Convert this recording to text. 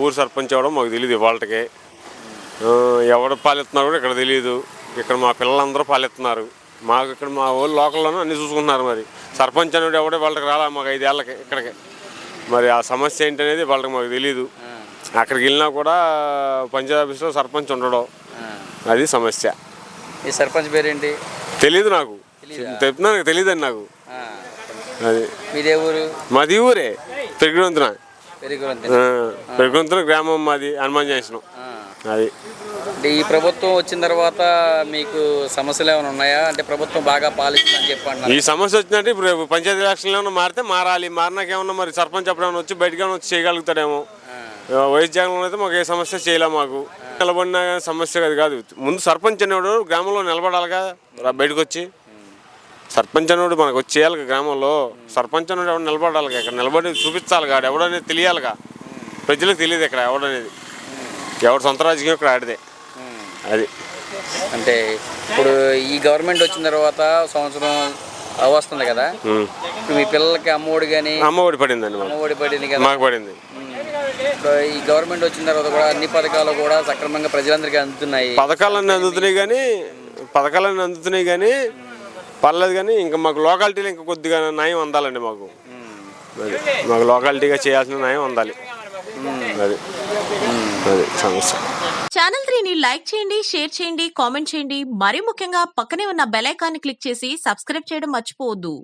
ఊరు సర్పంచ్ ఎవడో మాకు తెలియదు వాళ్ళకి. ఎవడు పాలిస్తున్నారో కూడా ఇక్కడ తెలియదు. ఇక్కడ మా పిల్లలందరూ పాలిస్తున్నారు. మాకు ఇక్కడ మా ఊళ్ళు లోకల్లోనూ అన్నీ చూసుకుంటున్నారు. మరి సర్పంచ్ అనేవాడు ఎవడే వాళ్ళకి రాలా మాకు 5 ఏళ్ళకి ఇక్కడికి. మరి ఆ సమస్య ఏంటనేది వాళ్ళకి మాకు తెలియదు. అక్కడికి వెళ్ళినా కూడా పంచాయతీ ఆఫీస్లో సర్పంచ్ ఉండడం, అది సమస్య. ఈ సర్పంచ్ పేరేంటి? తెలీదు నాకు, చెప్తున్నాను తెలియదండి నాకు. అది మీదే ఊరు? మాది ఊరే పెరుగుంతున. పెరుగుంతున పెరుగుంతున గ్రామం మాది, హనుమాన్ జంక్షన్. అది అంటే ఈ ప్రభుత్వం వచ్చిన తర్వాత మీకు సమస్యలు ఏమైనా ఉన్నాయా? అంటే ప్రభుత్వం బాగా పాలిస్తుందని చెప్పండి. ఈ సమస్య వచ్చినట్టు ఇప్పుడు పంచాయతీ ఎలక్షన్లు ఏమన్నా మారితే మారాలి. మారినాకేమన్నా మరి సర్పంచ్ అప్పుడు ఏమన్నా వచ్చి బయటకు వచ్చి చేయగలుగుతాడేమో. వైఎస్ జగన్ అయితే మాకు ఏ సమస్య చేయలే. మాకు నిలబడినా కానీ సమస్య కాదు. ముందు సర్పంచ్ అనేవాడు గ్రామంలో నిలబడాలిగా, బయటకు వచ్చి. సర్పంచ్ అనేవాడు మనకు వచ్చి చేయాలి గ్రామంలో. సర్పంచ్ అనేవాడు ఎవడు నిలబడాలిగా, ఇక్కడ నిలబడి చూపించాలి కాదు. ఎవడనేది తెలియాలిగా, ప్రజలకు తెలియదు ఇక్కడ ఎవడనేది. ఎవడు సొంత రాజకీయం ఇక్కడ ఆడిదే. అది అంటే ఇప్పుడు ఈ గవర్నమెంట్ వచ్చిన తర్వాత సంవత్సరం వస్తుంది కదా, మీ పిల్లలకి అమ్మఒడి కానీ? అమ్మఒడి పడిందండి. అమ్మఒడి పడింది కదా, మాకు పడింది. ఈ గవర్నమెంట్ వచ్చిన తర్వాత కూడా అన్ని పథకాలు కూడా సక్రమంగా ప్రజలందరికీ అందుతున్నాయి. పథకాలన్నీ అందుతున్నాయి కానీ పర్లేదు. కానీ ఇంకా మాకు లోకాలిటీలో ఇంకా కొద్దిగా న్యాయం అందాలండి. మాకు లోకాలిటీగా చేయాల్సిన న్యాయం అందాలి. అది సమస్య. ఛానల్ 3ని లైక్ చేయండి, షేర్ చేయండి, కామెంట్ చేయండి. మరీ ముఖ్యంగా పక్కనే ఉన్న బెల్ ఐకాన్ని క్లిక్ చేసి సబ్స్క్రైబ్ చేయడం మర్చిపోవద్దు.